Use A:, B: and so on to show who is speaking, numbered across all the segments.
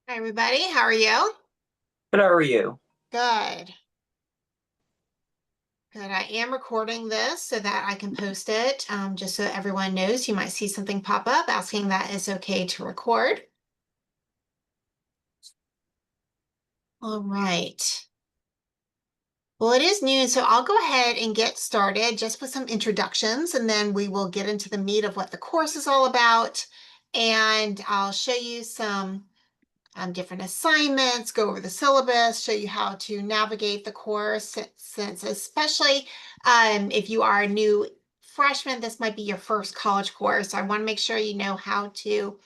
A: Hi, everybody. How are you?
B: But how are you?
A: Good. Good. I am recording this so that I can post it, just so everyone knows. You might see something pop up asking that it's okay to record. All right. Well, it is noon, so I'll go ahead and get started just with some introductions, and then we will get into the meat of what the course is all about. And I'll show you some different assignments, go over the syllabus, show you how to navigate the course, since especially if you are a new freshman, this might be your first college course. I want to make sure you know how to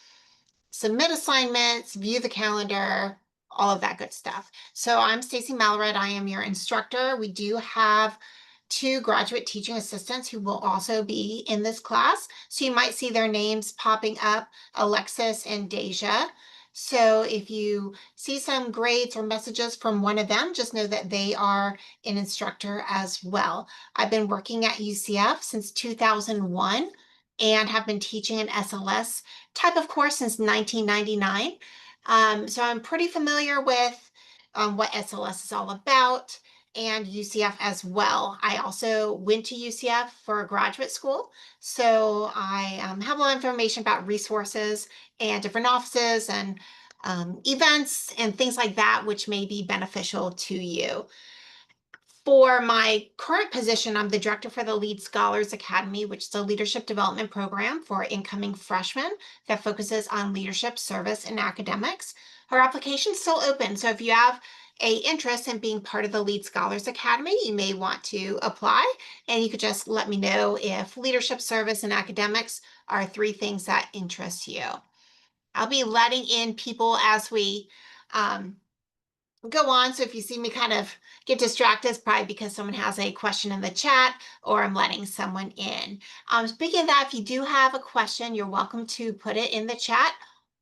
A: submit assignments, view the calendar, all of that good stuff. So I'm Stacy Malred. I am your instructor. We do have two graduate teaching assistants who will also be in this class. So you might see their names popping up, Alexis and Deja. So if you see some grades or messages from one of them, just know that they are an instructor as well. I've been working at UCF since 2001 and have been teaching an SLS type of course since 1999. So I'm pretty familiar with what SLS is all about and UCF as well. I also went to UCF for graduate school, so I have a lot of information about resources and different offices and events and things like that, which may be beneficial to you. For my current position, I'm the director for the Lead Scholars Academy, which is a leadership development program for incoming freshmen that focuses on leadership, service, and academics. Our application is still open, so if you have a interest in being part of the Lead Scholars Academy, you may want to apply, and you could just let me know if leadership, service, and academics are three things that interest you. I'll be letting in people as we um, go on. So if you see me kind of get distracted, it's probably because someone has a question in the chat or I'm letting someone in. Speaking of that, if you do have a question, you're welcome to put it in the chat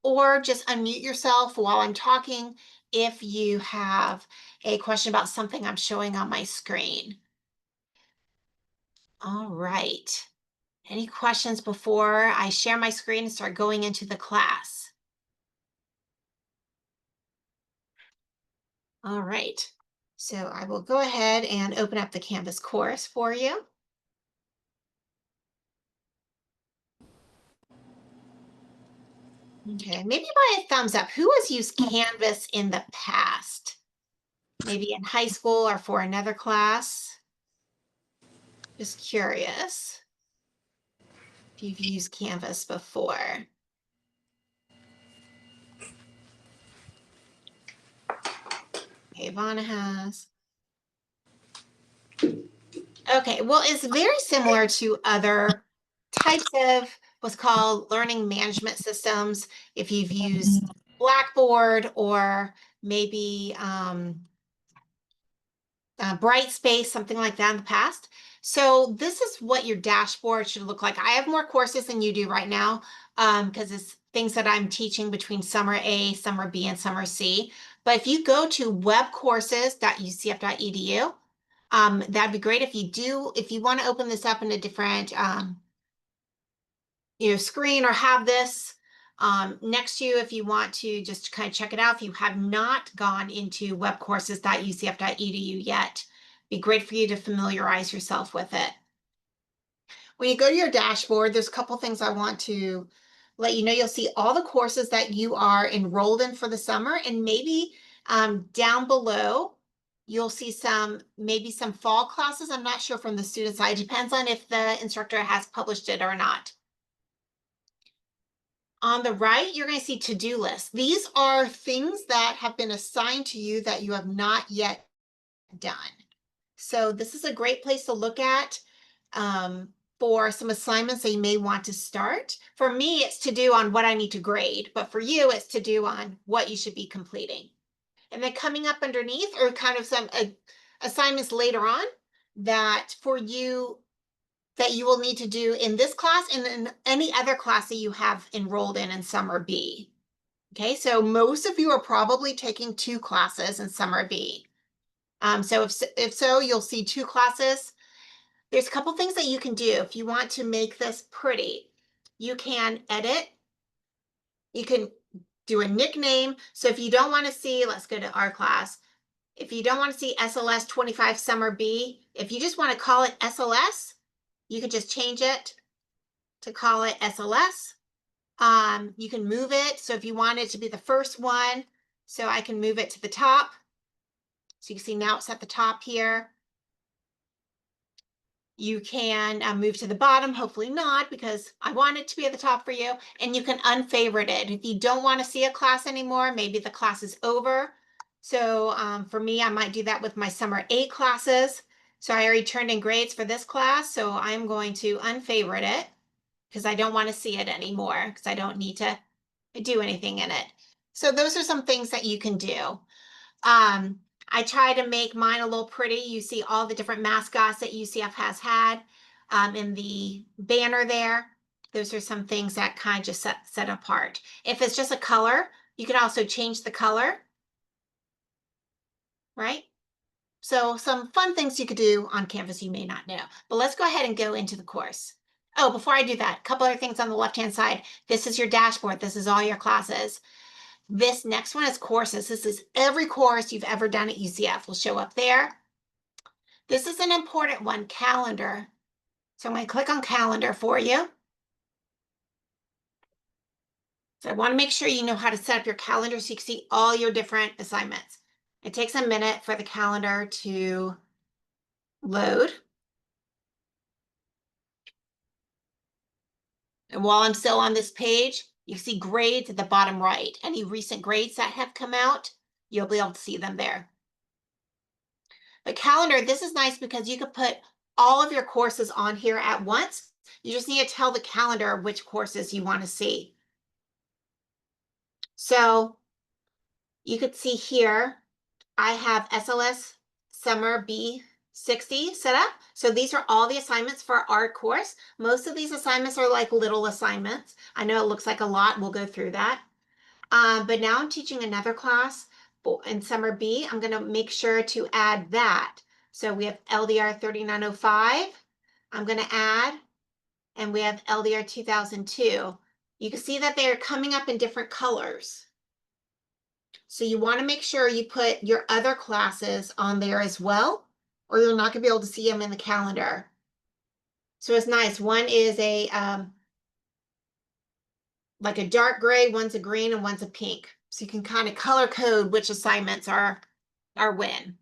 A: or just unmute yourself while I'm talking if you have a question about something I'm showing on my screen. All right. Any questions before I share my screen and start going into the class? All right. So I will go ahead and open up the Canvas course for you. Okay, maybe by a thumbs up. Who has used Canvas in the past? Maybe in high school or for another class? Just curious if you've used Canvas before. Okay, Ivana has. Okay, well, it's very similar to other types of what's called learning management systems. If you've used Blackboard or maybe Brightspace, something like that in the past. So this is what your dashboard should look like. I have more courses than you do right now because it's things that I'm teaching between summer A, summer B, and summer C. But if you go to webcourses.ucf.edu, that'd be great. If you want to open this up in a different screen or have this next to you if you want to just kind of check it out. If you have not gone into webcourses.ucf.edu yet, be great for you to familiarize yourself with it. When you go to your dashboard, there's a couple things I want to let you know. You'll see all the courses that you are enrolled in for the summer, and maybe down below, you'll see maybe some fall classes. I'm not sure from the student side. It depends on if the instructor has published it or not. On the right, you're going to see to-do lists. These are things that have been assigned to you that you have not yet done. So this is a great place to look at for some assignments that you may want to start. For me, it's to do on what I need to grade, but for you, it's to do on what you should be completing. And then coming up underneath are kind of some assignments later on that for you that you will need to do in this class and in any other class that you have enrolled in summer B. Okay, so most of you are probably taking two classes in summer B. So if so, you'll see two classes. There's a couple things that you can do if you want to make this pretty. You can edit. You can do a nickname. So if you don't want to see, let's go to our class. If you don't want to see SLS 25 Summer B, if you just want to call it SLS, you can just change it to call it SLS. You can move it. So if you want it to be the first one, so I can move it to the top. So you can see now it's at the top here. You can move to the bottom, hopefully not, because I want it to be at the top for you. And you can unfavorite it. If you don't want to see a class anymore, maybe the class is over. So for me, I might do that with my summer 8 classes. So I already turned in grades for this class. So I'm going to unfavorite it because I don't want to see it anymore because I don't need to do anything in it. So those are some things that you can do. Um, I try to make mine a little pretty. You see all the different mascots that UCF has had in the banner there. Those are some things that kind of just set apart. If it's just a color, you can also change the color, right? So some fun things you could do on Canvas you may not know. But let's go ahead and go into the course. Oh, before I do that, a couple other things on the left-hand side. This is your dashboard. This is all your classes. This next one is courses. This is every course you've ever done at UCF will show up there. This is an important one, calendar. So I'm going to click on calendar for you. So I want to make sure you know how to set up your calendar so you can see all your different assignments. It takes a minute for the calendar to load. And while I'm still on this page, you see grades at the bottom right. Any recent grades that have come out, you'll be able to see them there. The calendar, this is nice because you could put all of your courses on here at once. You just need to tell the calendar which courses you want to see. So you could see here, I have SLS Summer B60 set up. So these are all the assignments for our course. Most of these assignments are like little assignments. I know it looks like a lot. We'll go through that. But now I'm teaching another class in Summer B. I'm going to make sure to add that. So we have LDR 3905. I'm going to add, and we have LDR 2002. You can see that they're coming up in different colors. So you want to make sure you put your other classes on there as well, or you're not going to be able to see them in the calendar. So it's nice. One is a like a dark gray, one's a green, and one's a pink. So you can kind of color code which assignments are when.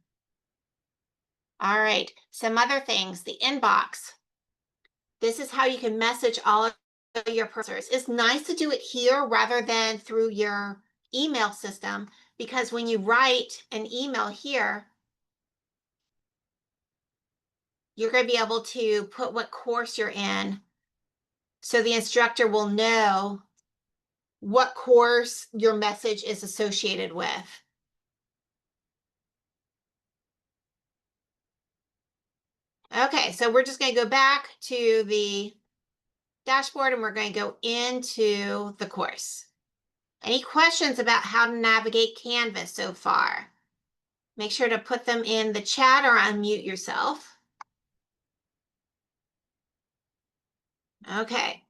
A: All right, some other things, the inbox. This is how you can message all of your professors. It's nice to do it here rather than through your email system, because when you write an email here, you're going to be able to put what course you're in. So the instructor will know what course your message is associated with. Okay, so we're just going to go back to the dashboard and we're going to go into the course. Any questions about how to navigate Canvas so far? Make sure to put them in the chat or unmute yourself. Okay.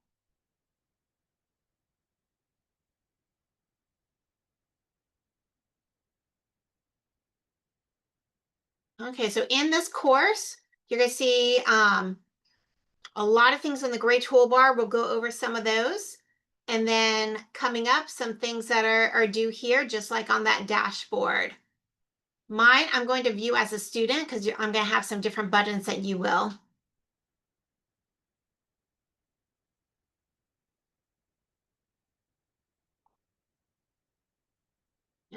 A: Okay, so in this course, you're going to see a lot of things in the gray toolbar. We'll go over some of those. And then coming up, some things that are due here, just like on that dashboard. Mine, I'm going to view as a student because I'm going to have some different buttons that you will.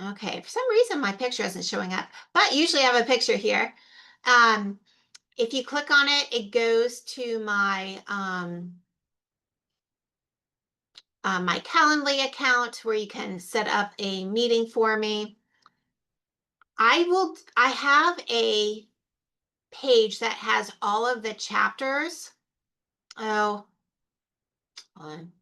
A: Okay, for some reason my picture isn't showing up, but usually I have a picture here. If you click on it, it goes to my my Calendly account where you can set up a meeting for me. I have a page that has all of the chapters. Oh, hold on.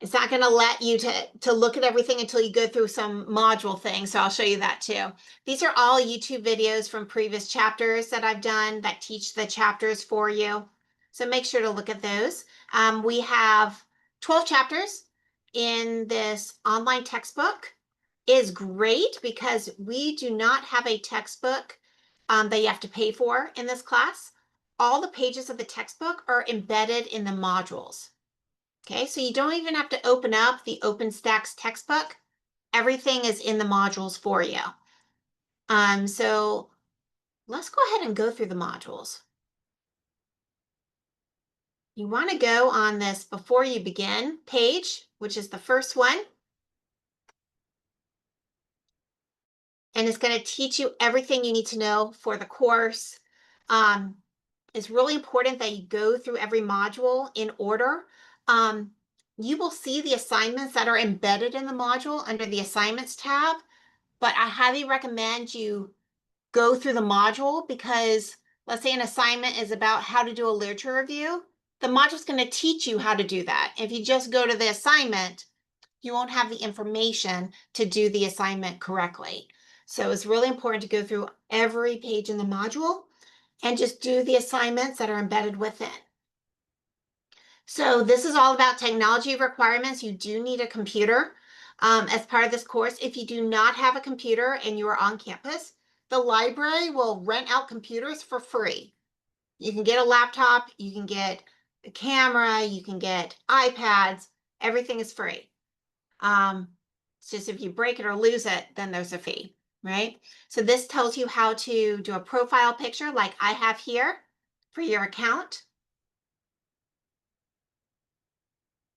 A: It's not going to let you to look at everything until you go through some module thing. So I'll show you that too. These are all YouTube videos from previous chapters that I've done that teach the chapters for you. So make sure to look at those. We have 12 chapters. in this online textbook is great because we do not have a textbook that you have to pay for in this class. All the pages of the textbook are embedded in the modules. Okay, so you don't even have to open up the OpenStax textbook. Everything is in the modules for you. So let's go ahead and go through the modules. You want to go on this before you begin page, which is the first one. And it's going to teach you everything you need to know for the course. Um, it's really important that you go through every module in order. Um, you will see the assignments that are embedded in the module under the assignments tab, but I highly recommend you go through the module because let's say an assignment is about how to do a literature review. The module is going to teach you how to do that. If you just go to the assignment, you won't have the information to do the assignment correctly. So it's really important to go through every page in the module and just do the assignments that are embedded within. So this is all about technology requirements. You do need a computer as part of this course. If you do not have a computer and you are on campus, the library will rent out computers for free. You can get a laptop, you can get a camera, you can get iPads, everything is free. It's just if you break it or lose it, then there's a fee, right? So this tells you how to do a profile picture like I have here for your account.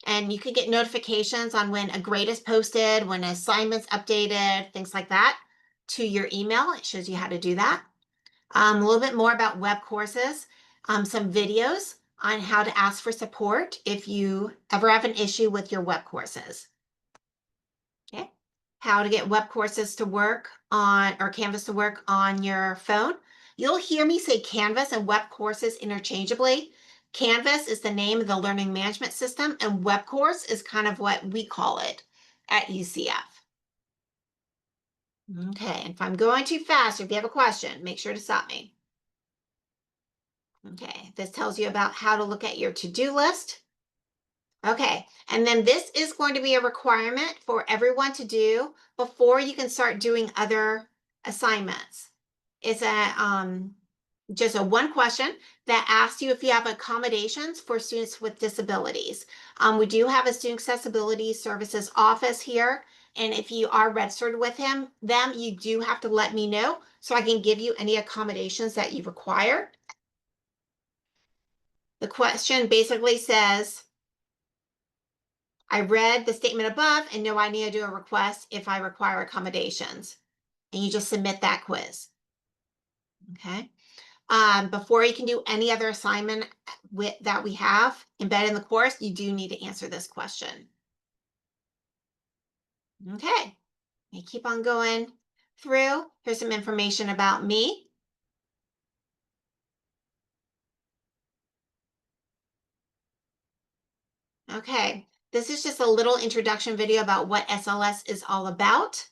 A: And you could get notifications on when a grade is posted, when an assignment's updated, things like that to your email. It shows you how to do that. A little bit more about web courses, some videos on how to ask for support if you ever have an issue with your web courses. Okay. How to get web courses to work on or Canvas to work on your phone. You'll hear me say Canvas and web courses interchangeably. Canvas is the name of the learning management system, and web course is kind of what we call it at UCF. Okay, and if I'm going too fast, or if you have a question, make sure to stop me. Okay, this tells you about how to look at your to-do list. Okay, and then this is going to be a requirement for everyone to do before you can start doing other assignments. It's just a one question that asks you if you have accommodations for students with disabilities. We do have a student accessibility services office here, and if you are registered with them, you do have to let me know so I can give you any accommodations that you require. The question basically says, I read the statement above and know I need to do a request if I require accommodations. And you just submit that quiz. Okay. Before you can do any other assignment that we have embedded in the course, you do need to answer this question. Okay. I keep on going through. Here's some information about me. Okay. This is just a little introduction video about what SLS is all about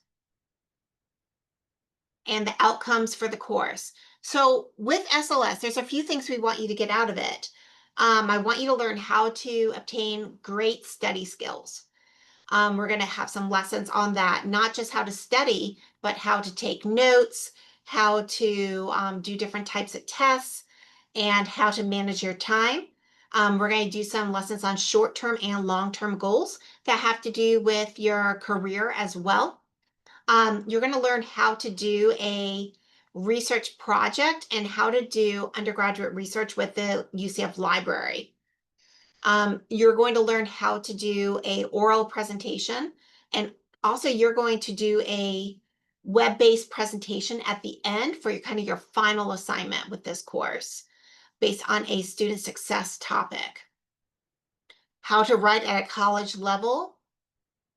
A: and the outcomes for the course. So with SLS, there's a few things we want you to get out of it. I want you to learn how to obtain great study skills. We're going to have some lessons on that, not just how to study, but how to take notes, how to do different types of tests, and how to manage your time. We're going to do some lessons on short-term and long-term goals that have to do with your career as well. You're going to learn how to do a research project and how to do undergraduate research with the UCF library. You're going to learn how to do a oral presentation, and also you're going to do a web-based presentation at the end for your kind of your final assignment with this course based on a student success topic. How to write at a college level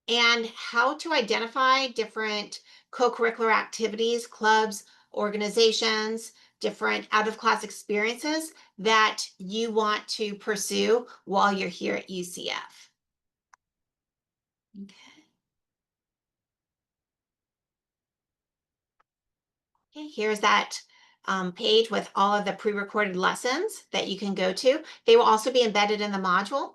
A: and how to identify different co-curricular activities, clubs, organizations, different out-of-class experiences that you want to pursue while you're here at UCF. Okay. Okay, here's that page with all of the pre-recorded lessons that you can go to. They will also be embedded in the module.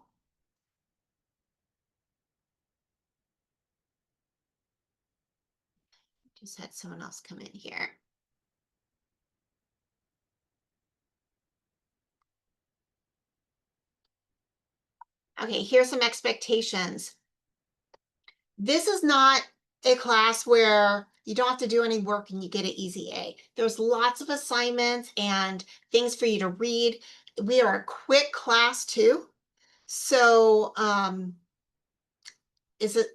A: Just had someone else come in here. Okay, here's some expectations. This is not a class where you don't have to do any work and you get an easy A. There's lots of assignments and things for you to read. We are a quick class too. So, is it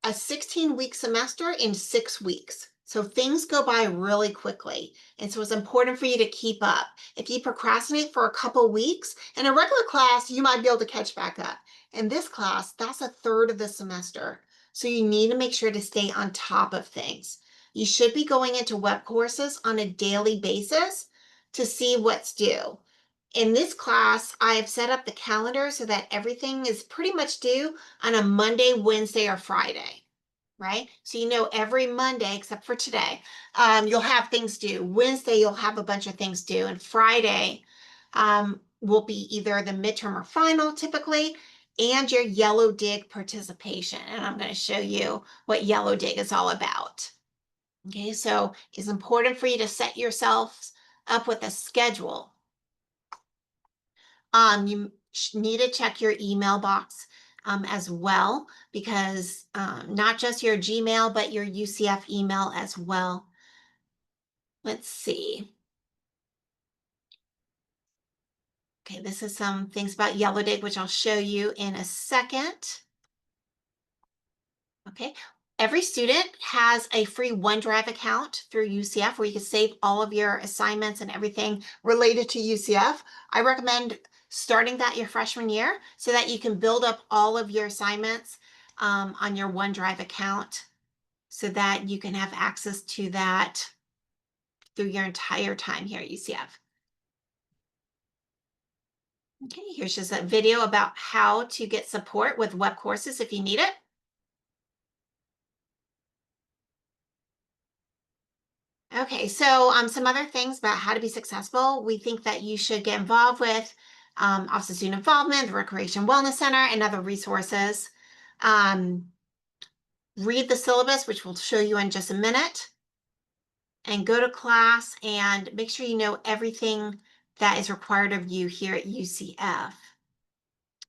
A: a 16-week semester in 6 weeks? So things go by really quickly. And so it's important for you to keep up. If you procrastinate for a couple weeks, in a regular class, you might be able to catch back up. In this class, that's a third of the semester. So you need to make sure to stay on top of things. You should be going into web courses on a daily basis to see what's due. In this class, I've set up the calendar so that everything is pretty much due on a Monday, Wednesday, or Friday, right? So you know every Monday, except for today, you'll have things due. Wednesday, you'll have a bunch of things due. And Friday will be either the midterm or final, typically, and your Yellow Dig participation. And I'm going to show you what Yellow Dig is all about. Okay, so it's important for you to set yourselves up with a schedule. You need to check your email box as well, because not just your Gmail, but your UCF email as well. Let's see. Okay, this is some things about Yellow Dig, which I'll show you in a second. Okay, every student has a free OneDrive account through UCF where you can save all of your assignments and everything related to UCF. I recommend starting that your freshman year so that you can build up all of your assignments on your OneDrive account so that you can have access to that through your entire time here at UCF. Okay, here's just a video about how to get support with web courses if you need it. Okay, so some other things about how to be successful. We think that you should get involved with Office of Student Involvement, the Recreation Wellness Center, and other resources. Um, Read the syllabus, which we'll show you in just a minute, and go to class and make sure you know everything that is required of you here at UCF.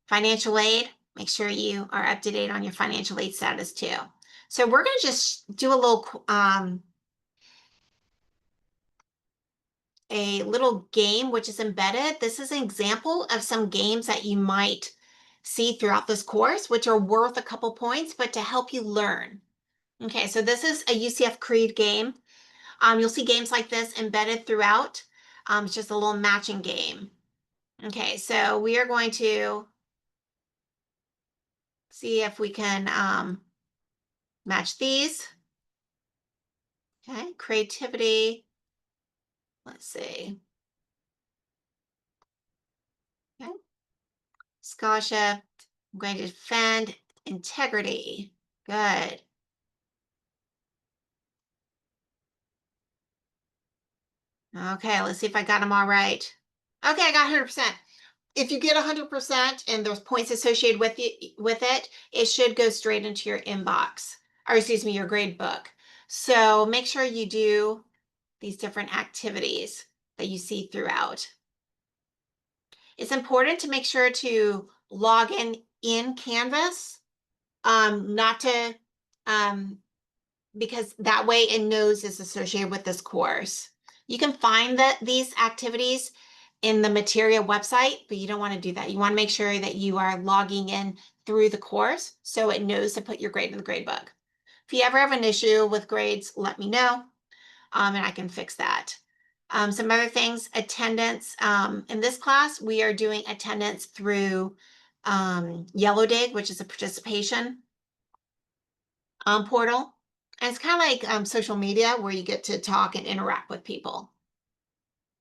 A: Financial aid, make sure you are up to date on your financial aid status too. So we're going to just do a little game which is embedded. This is an example of some games that you might see throughout this course, which are worth a couple points, but to help you learn. Okay, so this is a UCF Creed game. You'll see games like this embedded throughout. It's just a little matching game. Okay, so we are going to see if we can match these. Okay, creativity. Let's see. Okay, scholarship. I'm going to defend integrity. Good. Okay, let's see if I got them all right. Okay, I got 100%. If you get 100% and there's points associated with it, it should go straight into your inbox, or excuse me, your grade book. So make sure you do these different activities that you see throughout. It's important to make sure to log in Canvas, not to, um, because that way it knows it's associated with this course. You can find these activities in the Materia website, but you don't want to do that. You want to make sure that you are logging in through the course so it knows to put your grade in the grade book. If you ever have an issue with grades, let me know, and I can fix that. Some other things, attendance. In this class, we are doing attendance through Yellow Dig, which is a participation portal. And it's kind of like social media where you get to talk and interact with people.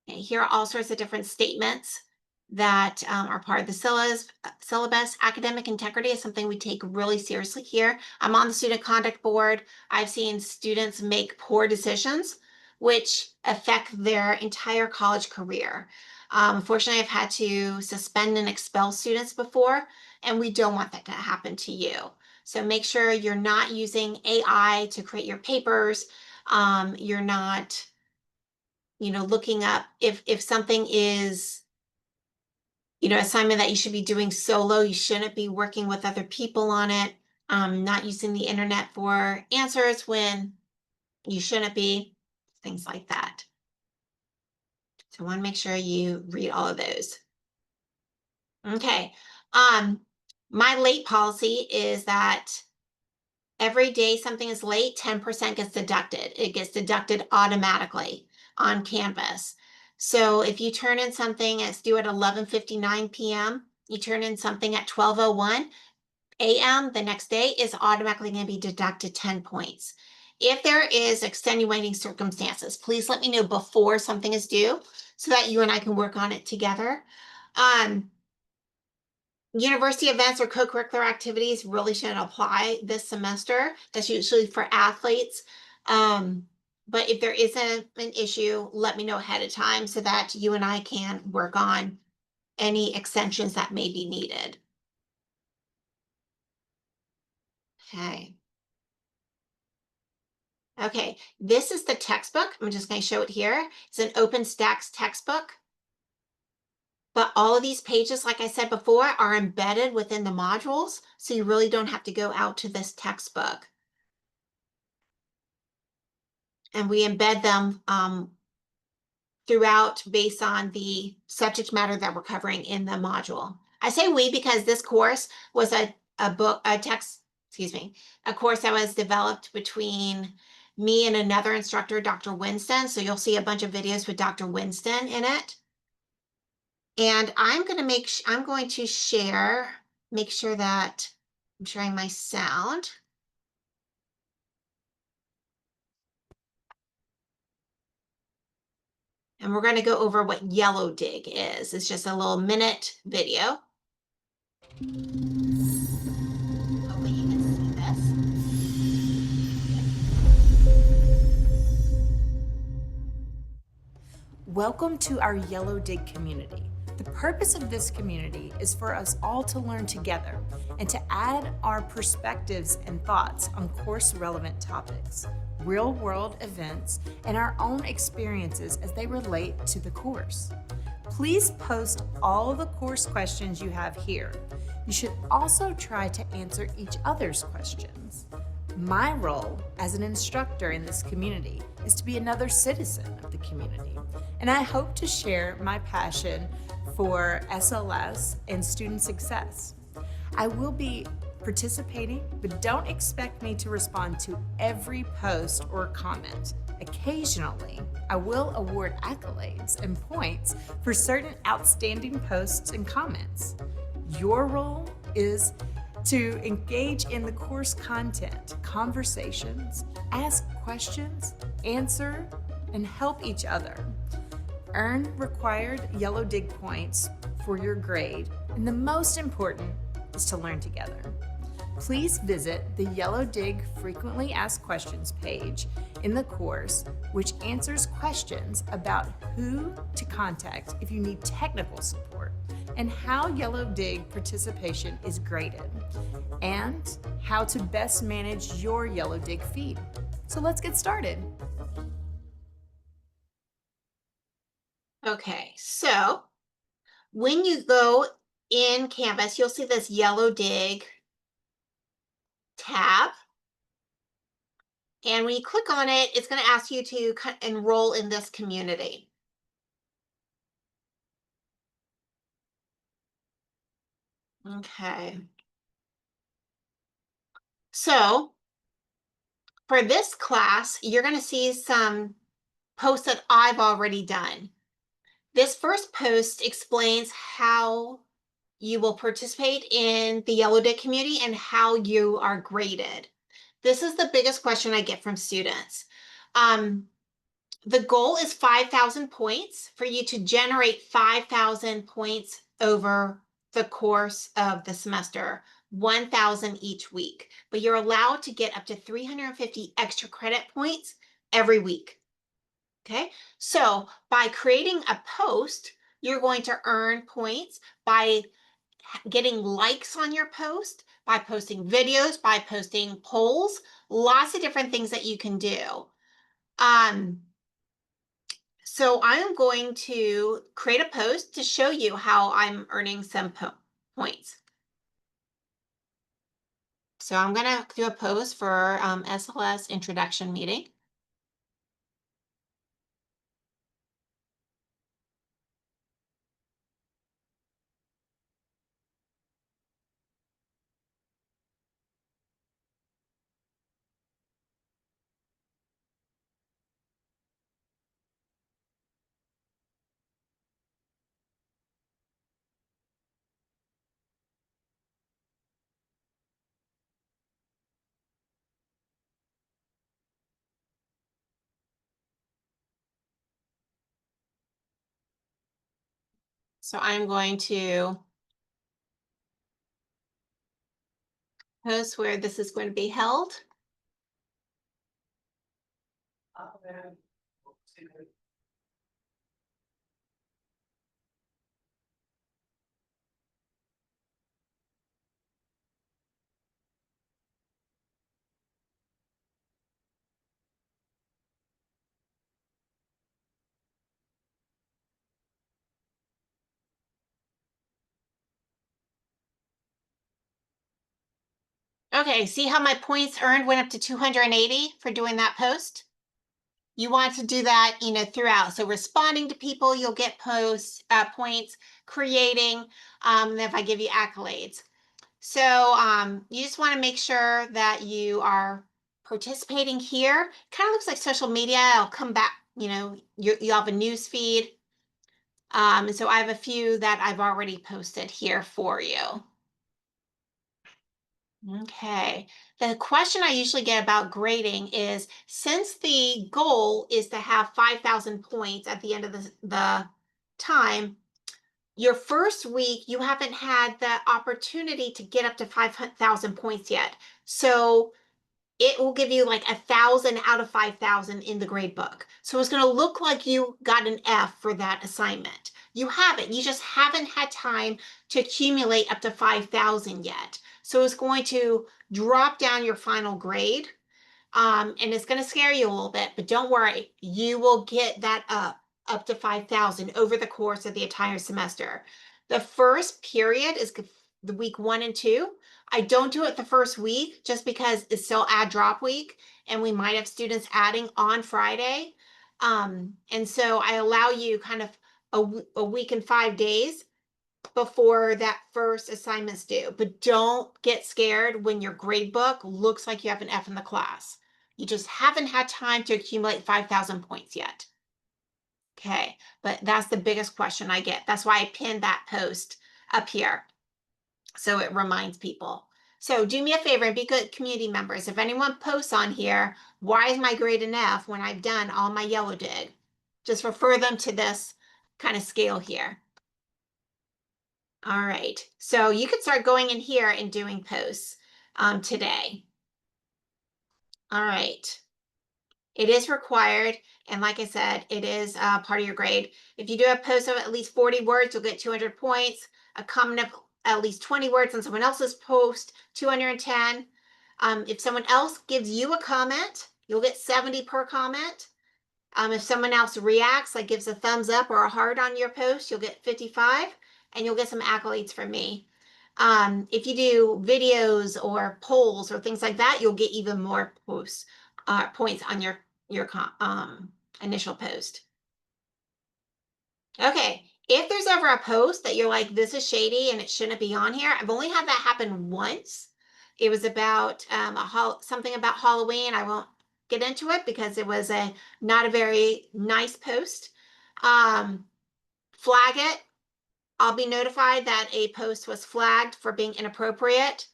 A: Okay, here are all sorts of different statements that are part of the syllabus. Academic integrity is something we take really seriously here. I'm on the student conduct board. I've seen students make poor decisions, which affect their entire college career. Unfortunately, I've had to suspend and expel students before, and we don't want that to happen to you. So make sure you're not using AI to create your papers. You're not, looking up if something is, assignment that you should be doing solo, you shouldn't be working with other people on it. Not using the internet for answers when you shouldn't be, things like that. So I want to make sure you read all of those. Okay. Um, my late policy is that every day something is late, 10% gets deducted. It gets deducted automatically on Canvas. So if you turn in something that's due at 11:59 p.m., you turn in something at 12:01 a.m., the next day is automatically going to be deducted 10 points. If there is extenuating circumstances, please let me know before something is due so that you and I can work on it together. Um, University events or co-curricular activities really shouldn't apply this semester. That's usually for athletes. But if there isn't an issue, let me know ahead of time so that you and I can work on any extensions that may be needed. Okay. Okay, this is the textbook. I'm just going to show it here. It's an OpenStax textbook. But all of these pages, like I said before, are embedded within the modules, so you really don't have to go out to this textbook. And we embed them throughout based on the subject matter that we're covering in the module. I say we because this course was a course that was developed between me and another instructor, Dr. Winston. So you'll see a bunch of videos with Dr. Winston in it. And I'm going to make sure that I'm sharing my sound. And we're going to go over what yellow dig is. It's just a little minute video. Hopefully you can see this.
C: Welcome to our Yellow Dig community. The purpose of this community is for us all to learn together and to add our perspectives and thoughts on course-relevant topics, real-world events, and our own experiences as they relate to the course. Please post all the course questions you have here. You should also try to answer each other's questions. My role as an instructor in this community is to be another citizen of the community, and I hope to share my passion for SLS and student success. I will be participating, but don't expect me to respond to every post or comment. Occasionally, I will award accolades and points for certain outstanding posts and comments. Your role is to engage in the course content, conversations, ask questions, answer, and help each other. Earn required Yellow Dig points for your grade, and the most important is to learn together. Please visit the Yellow Dig Frequently Asked Questions page in the course, which answers questions about who to contact if you need technical support, and how Yellow Dig participation is graded, and how to best manage your Yellow Dig feed. So let's get started.
A: Okay, so when you go in Canvas, you'll see this Yellow Dig tab. And when you click on it, it's going to ask you to enroll in this community. Okay. So for this class, you're going to see some posts that I've already done. This first post explains how you will participate in the Yellow Dig community and how you are graded. This is the biggest question I get from students. The goal is 5,000 points for you to generate 5,000 points over the course of the semester, 1,000 each week. But you're allowed to get up to 350 extra credit points every week. Okay, so by creating a post, you're going to earn points by getting likes on your post, by posting videos, by posting polls, lots of different things that you can do. Um, so I'm going to create a post to show you how I'm earning some points. So I'm going to do a post for SLS introduction meeting. So I'm going to post where this is going to be held. Okay, see how my points earned went up to 280 for doing that post? You want to do that, throughout. So responding to people, you'll get points, creating, if I give you accolades. So you just want to make sure that you are participating here. Kind of looks like social media. I'll come back, you have a news feed. And so I have a few that I've already posted here for you. Okay. The question I usually get about grading is, since the goal is to have 5,000 points at the end of the time, your first week, you haven't had the opportunity to get up to 5,000 points yet. So it will give you like 1,000 out of 5,000 in the grade book. So it's going to look like you got an F for that assignment. You haven't. You just haven't had time to accumulate up to 5,000 yet. So it's going to drop down your final grade. And it's going to scare you a little bit, but don't worry. You will get that up to 5,000 over the course of the entire semester. The first period is the week 1 and 2. I don't do it the first week just because it's still add drop week and we might have students adding on Friday. And so I allow you kind of a week and 5 days before that first assignment's due. But don't get scared when your grade book looks like you have an F in the class. You just haven't had time to accumulate 5,000 points yet. Okay, but that's the biggest question I get. That's why I pinned that post up here, so it reminds people. So do me a favor and be good community members. If anyone posts on here, why is my grade an F when I've done all my yellow dig? Just refer them to this kind of scale here. All right, so you could start going in here and doing posts today. All right. It is required. And like I said, it is part of your grade. If you do a post of at least 40 words, you'll get 200 points. A comment of at least 20 words on someone else's post, 210. If someone else gives you a comment, you'll get 70 per comment. If someone else reacts, like gives a thumbs up or a heart on your post, you'll get 55 and you'll get some accolades from me. If you do videos or polls or things like that, you'll get even more points on your initial post. Okay, if there's ever a post that you're like, this is shady and it shouldn't be on here, I've only had that happen once. It was about something about Halloween. I won't get into it because it was not a very nice post. Flag it. I'll be notified that a post was flagged for being inappropriate,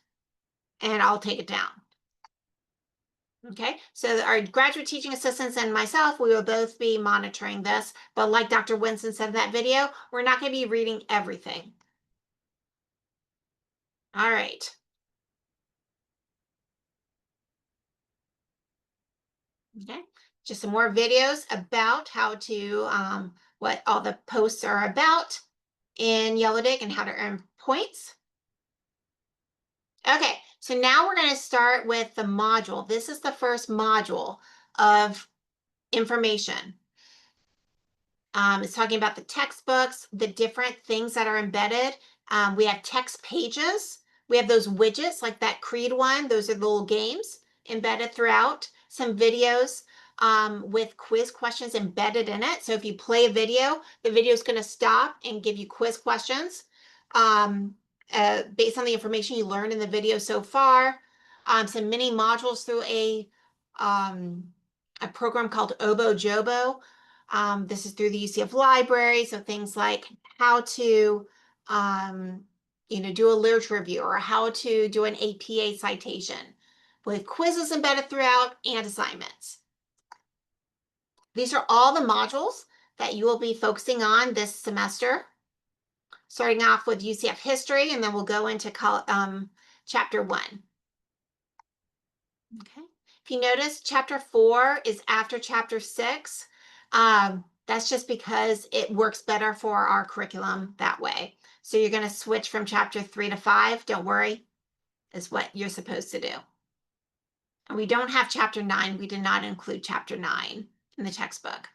A: and I'll take it down. Okay, so our graduate teaching assistants and myself, we will both be monitoring this. But like Dr. Winston said in that video, we're not going to be reading everything. All right. Okay, just some more videos about how to, what all the posts are about in Yellowdig and how to earn points. Okay, so now we're going to start with the module. This is the first module of information. It's talking about the textbooks, the different things that are embedded. We have text pages. We have those widgets like that Creed one. Those are the little games embedded throughout. Some videos with quiz questions embedded in it. So if you play a video, the video is going to stop and give you quiz questions based on the information you learned in the video so far. Some mini modules through a program called Obo Jobo. This is through the UCF library, so things like how to, do a literature review or how to do an APA citation with quizzes embedded throughout and assignments. These are all the modules that you will be focusing on this semester, starting off with UCF history, and then we'll go into chapter 1. Okay. If you notice, chapter 4 is after chapter 6. That's just because it works better for our curriculum that way. So you're going to switch from chapter 3 to 5. Don't worry, is what you're supposed to do. And we don't have chapter 9. We did not include chapter 9 in the textbook.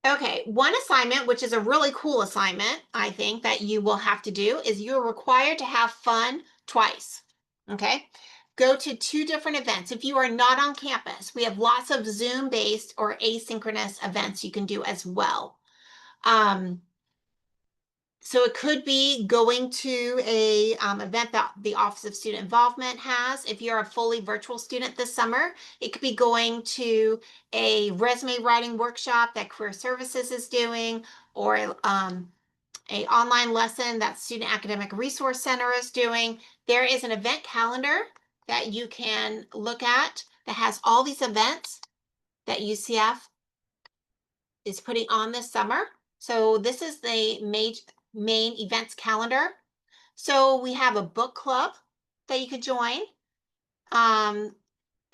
A: Okay, one assignment, which is a really cool assignment, I think, that you will have to do is you're required to have fun twice. Okay, go to 2 different events. If you are not on campus, we have lots of Zoom-based or asynchronous events you can do as well. So it could be going to a event that the Office of Student Involvement has. If you're a fully virtual student this summer, it could be going to a resume writing workshop that Career Services is doing, or a online lesson that Student Academic Resource Center is doing. There is an event calendar that you can look at that has all these events that UCF is putting on this summer. So this is the main events calendar. So we have a book club that you could join. And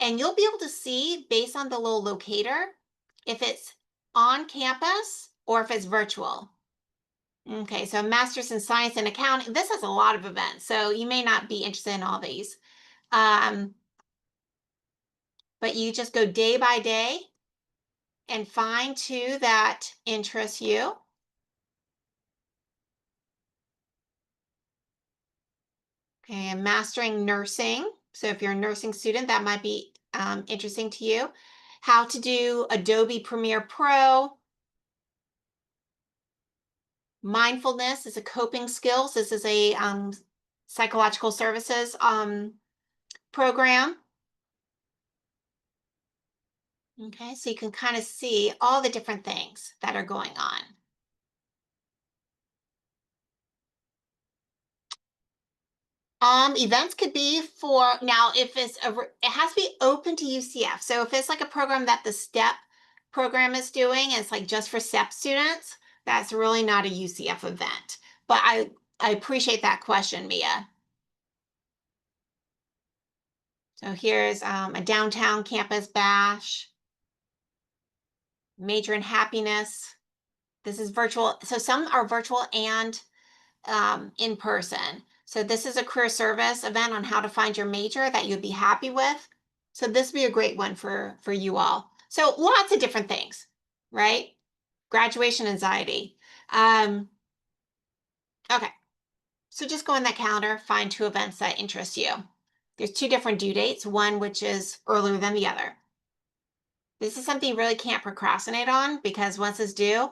A: you'll be able to see based on the little locator if it's on campus or if it's virtual. Okay, so Masters in Science and Accounting. This has a lot of events, so you may not be interested in all these. But you just go day by day and find 2 that interest you. Okay, and Mastering Nursing. So if you're a nursing student, that might be interesting to you. How to do Adobe Premiere Pro. Mindfulness is a coping skills. This is a psychological services program. Okay, so you can kind of see all the different things that are going on. Events could be for, now if it has to be open to UCF. So if it's like a program that the STEP program is doing, and it's like just for STEP students, that's really not a UCF event. But I appreciate that question, Mia. So here's a downtown campus bash, major in happiness. This is virtual. So some are virtual and in person. So this is a career service event on how to find your major that you'd be happy with. So this would be a great one for you all. So lots of different things, right? Graduation anxiety. Okay, so just go in that calendar, find 2 events that interest you. There's 2 different due dates, one which is earlier than the other. This is something you really can't procrastinate on because once it's due,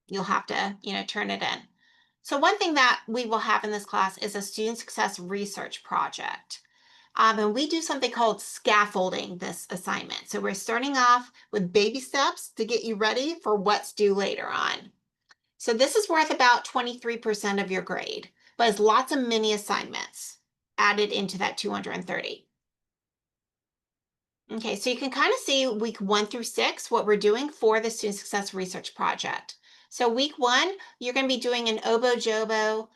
A: you'll have to, turn it in. So one thing that we will have in this class is a student success research project. And we do something called scaffolding this assignment. So we're starting off with baby steps to get you ready for what's due later on. So this is worth about 23% of your grade, but it's lots of mini assignments added into that 230. Okay, so you can kind of see week 1 through 6, what we're doing for the Student Success Research Project. So week 1, you're going to be doing an Obo Jobo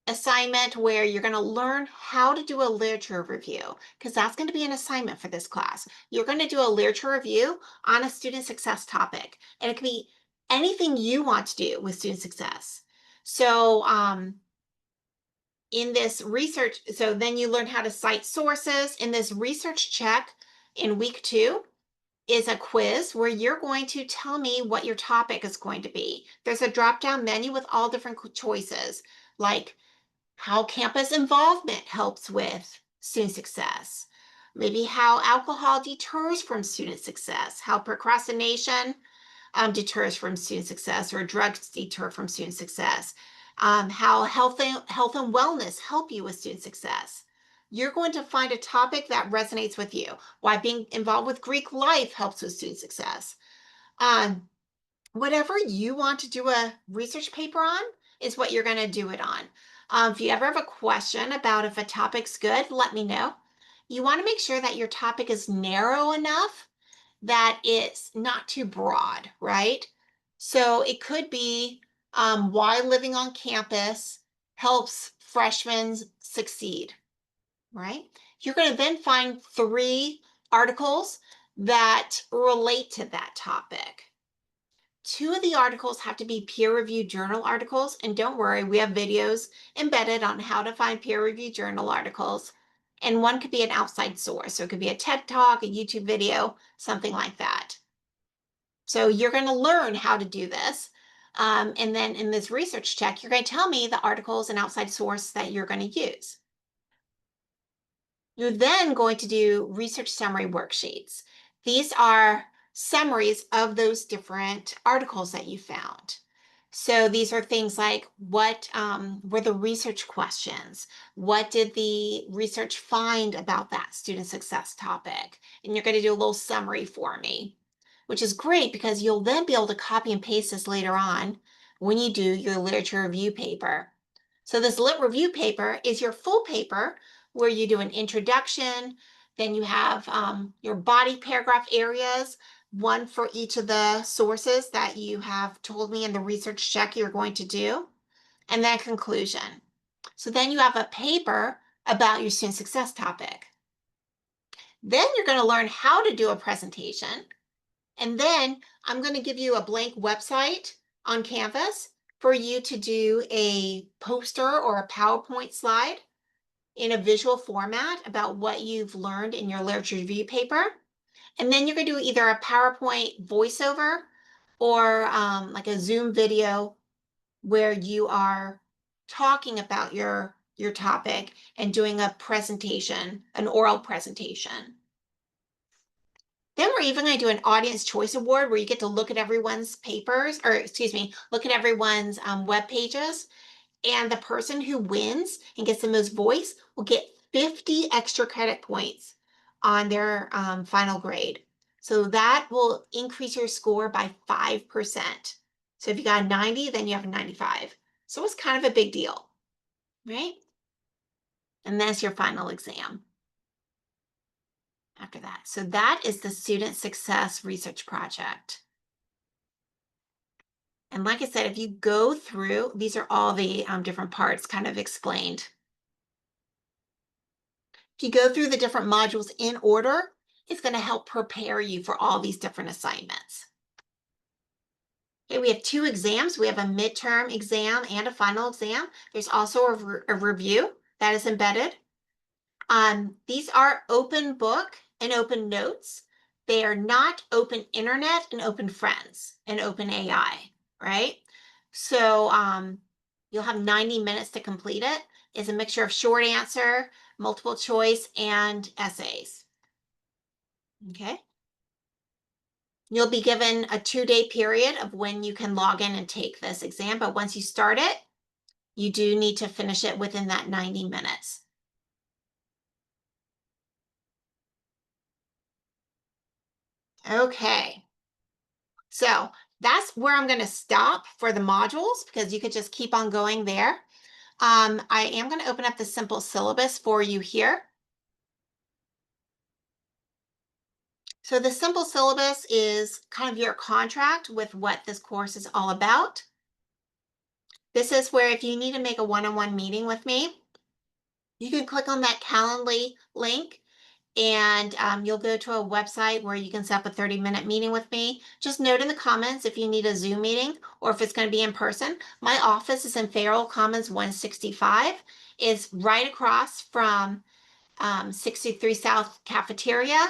A: assignment where you're going to learn how to do a literature review, because that's going to be an assignment for this class. You're going to do a literature review on a student success topic, and it can be anything you want to do with student success. So in this research, so then you learn how to cite sources. In this research check in week 2 is a quiz where you're going to tell me what your topic is going to be. There's a drop-down menu with all different choices, like how campus involvement helps with student success, maybe how alcohol deters from student success, how procrastination deters from student success, or drugs deter from student success, how health and wellness help you with student success. You're going to find a topic that resonates with you. Why being involved with Greek life helps with student success. Um, Whatever you want to do a research paper on is what you're going to do it on. If you ever have a question about if a topic's good, let me know. You want to make sure that your topic is narrow enough that it's not too broad, right? So it could be why living on campus helps freshmen succeed, right? You're going to then find 3 articles that relate to that topic. 2 of the articles have to be peer-reviewed journal articles, and don't worry, we have videos embedded on how to find peer-reviewed journal articles. And 1 could be an outside source, so it could be a TED Talk, a YouTube video, something like that. So you're going to learn how to do this. And then in this research check, you're going to tell me the articles and outside source that you're going to use. You're then going to do research summary worksheets. These are summaries of those different articles that you found. So these are things like what were the research questions? What did the research find about that student success topic? And you're going to do a little summary for me, which is great because you'll then be able to copy and paste this later on when you do your literature review paper. So this lit review paper is your full paper where you do an introduction, then you have your body paragraph areas, 1 for each of the sources that you have told me in the research check you're going to do, and then a conclusion. So then you have a paper about your student success topic. Then you're going to learn how to do a presentation. And then I'm going to give you a blank website on Canvas for you to do a poster or a PowerPoint slide in a visual format about what you've learned in your literature review paper. And then you're going to do either a PowerPoint voiceover or like a Zoom video where you are talking about your topic and doing a presentation, an oral presentation. Then we're even going to do an audience choice award where you get to look at everyone's papers, or excuse me, look at everyone's web pages. And the person who wins and gets the most voice will get 50 extra credit points on their final grade. So that will increase your score by 5%. So if you got a 90, then you have a 95. So it's kind of a big deal, right? And that's your final exam after that. So that is the Student Success Research Project. And like I said, if you go through, these are all the different parts kind of explained. If you go through the different modules in order, it's going to help prepare you for all these different assignments. Okay, we have 2 exams. We have a midterm exam and a final exam. There's also a review that is embedded. These are open book and open notes. They are not open internet and open friends and open AI, right? So you'll have 90 minutes to complete it. It's a mixture of short answer, multiple choice, and essays. Okay. You'll be given a 2-day period of when you can log in and take this exam, but once you start it, you do need to finish it within that 90 minutes. Okay. So that's where I'm going to stop for the modules because you could just keep on going there. I am going to open up the simple syllabus for you here. So the simple syllabus is kind of your contract with what this course is all about. This is where if you need to make a one-on-one meeting with me, you can click on that Calendly link and you'll go to a website where you can set up a 30-minute meeting with me. Just note in the comments if you need a Zoom meeting or if it's going to be in person. My office is in Farrell Commons 165. It's right across from 63 South Cafeteria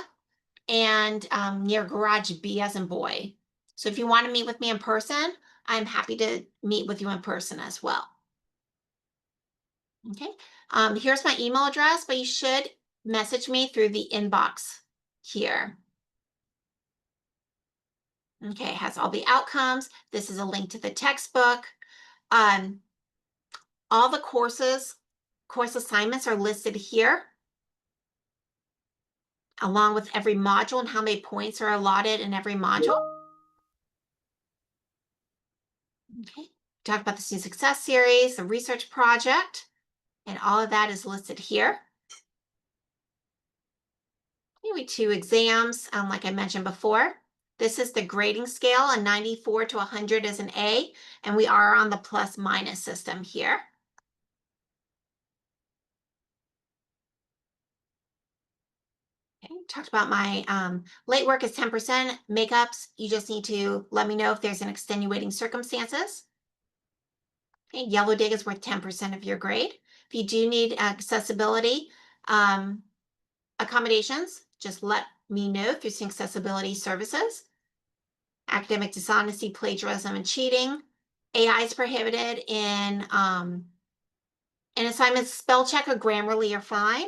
A: and near Garage B as in boy. So if you want to meet with me in person, I'm happy to meet with you in person as well. Okay. Here's my email address, but you should message me through the inbox here. Okay, it has all the outcomes. This is a link to the textbook. Um, all the course assignments are listed here, along with every module and how many points are allotted in every module. Okay, talk about the Student Success Series, the research project, and all of that is listed here. Anyway, 2 exams, like I mentioned before. This is the grading scale, a 94 to 100 is an A, and we are on the plus minus system here. Okay, talked about my late work is 10%. Makeups, you just need to let me know if there's an extenuating circumstances. Okay, yellow dig is worth 10% of your grade. If you do need accessibility accommodations, just let me know through Sync Accessibility Services. Academic dishonesty, plagiarism, and cheating. AI is prohibited in assignments. Spell check or Grammarly are fine,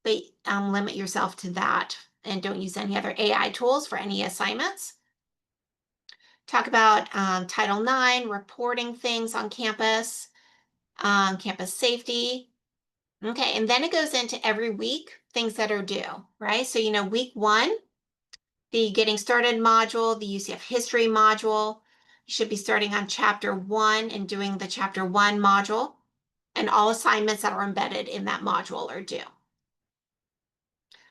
A: but limit yourself to that and don't use any other AI tools for any assignments. Talk about Title IX, reporting things on campus, campus safety. Okay, and then it goes into every week, things that are due, right? So, week 1, the Getting Started module, the UCF History module. You should be starting on Chapter 1 and doing the Chapter 1 module, and all assignments that are embedded in that module are due.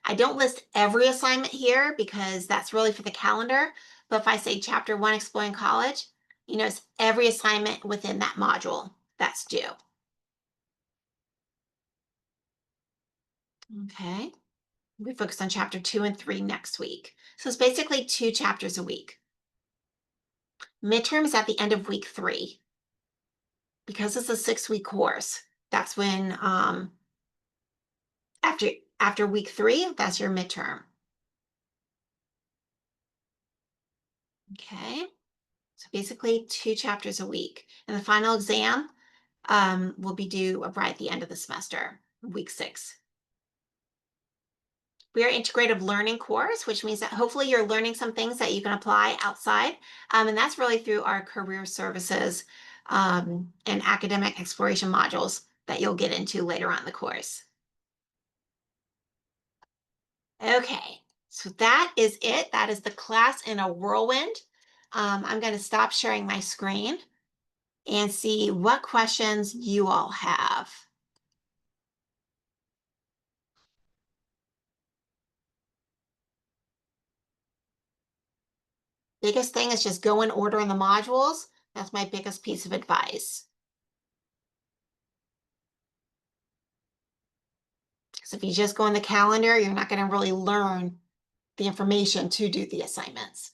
A: I don't list every assignment here because that's really for the calendar, but if I say Chapter 1 Exploring College, it's every assignment within that module that's due. Okay. We focus on Chapter 2 and 3 next week. So it's basically 2 chapters a week. Midterm is at the end of week 3. Because it's a 6-week course, that's when after week 3, that's your midterm. Okay, so basically 2 chapters a week, and the final exam will be due right at the end of the semester, week 6. We are integrative learning course, which means that hopefully you're learning some things that you can apply outside, and that's really through our career services and academic exploration modules that you'll get into later on in the course. Okay, so that is it. That is the class in a whirlwind. I'm going to stop sharing my screen and see what questions you all have. Biggest thing is just go in order in the modules. That's my biggest piece of advice. Because if you just go in the calendar, you're not going to really learn the information to do the assignments.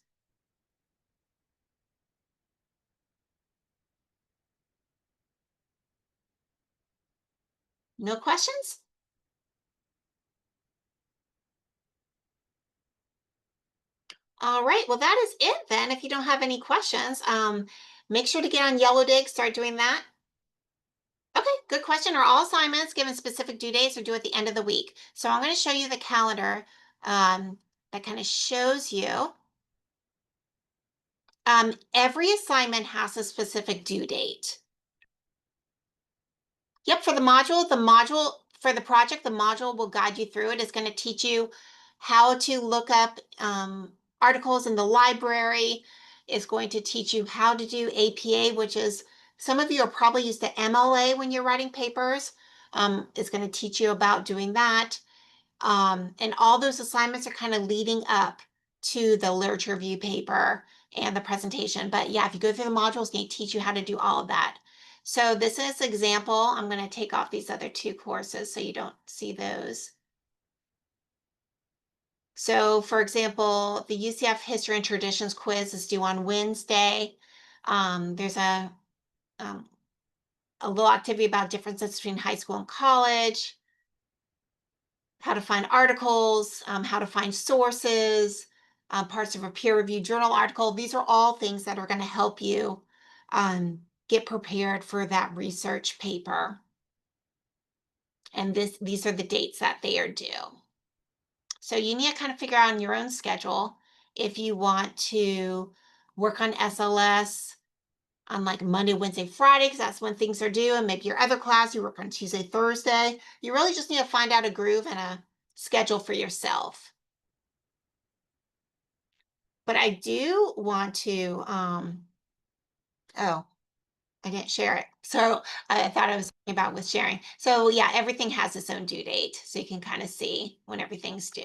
A: No questions? All right, well, that is it then. If you don't have any questions, make sure to get on Yellow Dig, start doing that. Okay, good question. Are all assignments given specific due dates or due at the end of the week? So I'm going to show you the calendar that kind of shows you. Every assignment has a specific due date. Yep, for the module for the project, the module will guide you through it. It's going to teach you how to look up articles in the library. It's going to teach you how to do APA, which is, some of you are probably used to MLA when you're writing papers. It's going to teach you about doing that. And all those assignments are kind of leading up to the literature review paper and the presentation. But yeah, if you go through the modules, they teach you how to do all of that. So this is example. I'm going to take off these other 2 courses so you don't see those. So, for example, the UCF History and Traditions quiz is due on Wednesday. There's um, a little activity about differences between high school and college, how to find articles, how to find sources, parts of a peer-reviewed journal article. These are all things that are going to help you get prepared for that research paper. And these are the dates that they are due. So you need to kind of figure out on your own schedule if you want to work on SLS on like Monday, Wednesday, Friday, because that's when things are due. And maybe your other class, you work on Tuesday, Thursday. You really just need to find out a groove and a schedule for yourself. But I do want to, oh, I didn't share it. So I thought I was talking about with sharing. So yeah, everything has its own due date. So you can kind of see when everything's due.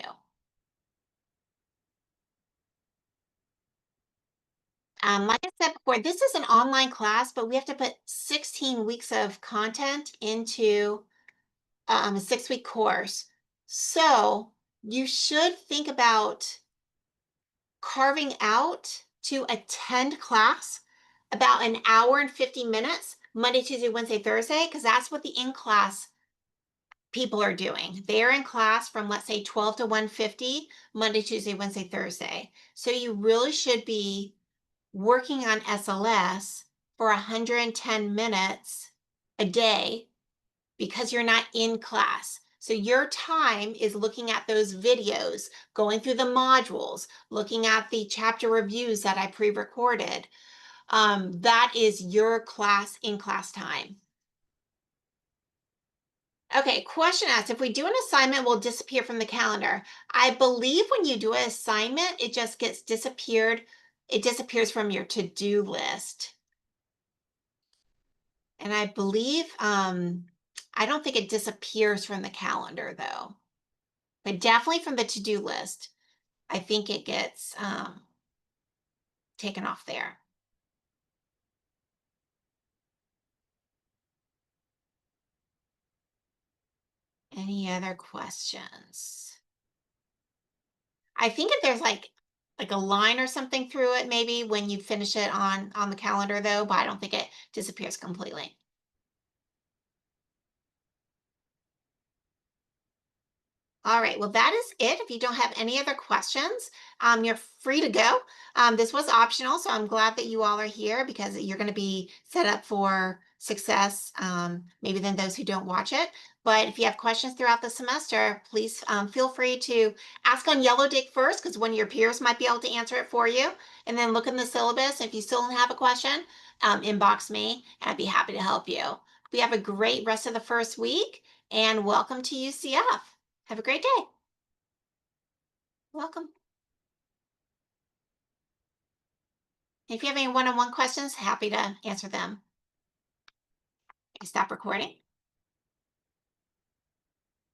A: Like I said before, this is an online class, but we have to put 16 weeks of content into a 6-week course. So you should think about carving out to attend class about an hour and 50 minutes, Monday, Tuesday, Wednesday, Thursday, because that's what the in-class people are doing. They're in class from, let's say, 12 to 1:50, Monday, Tuesday, Wednesday, Thursday. So you really should be working on SLS for 110 minutes a day because you're not in class. So your time is looking at those videos, going through the modules, looking at the chapter reviews that I pre-recorded. That is your class in class time. Okay, question asked, if we do an assignment, will disappear from the calendar? I believe when you do an assignment, it just gets disappeared. It disappears from your to-do list. And I believe, I don't think it disappears from the calendar though, but definitely from the to-do list. I think it gets taken off there. Any other questions? I think if there's like a line or something through it, maybe when you finish it on the calendar though, but I don't think it disappears completely. All right, well, that is it. If you don't have any other questions, you're free to go. This was optional, so I'm glad that you all are here because you're going to be set up for success, maybe than those who don't watch it. But if you have questions throughout the semester, please feel free to ask on Yellow Dig first because one of your peers might be able to answer it for you. And then look in the syllabus. If you still don't have a question, inbox me and I'd be happy to help you. We have a great rest of the first week and welcome to UCF. Have a great day. Welcome. If you have any one-on-one questions, happy to answer them. Stop recording.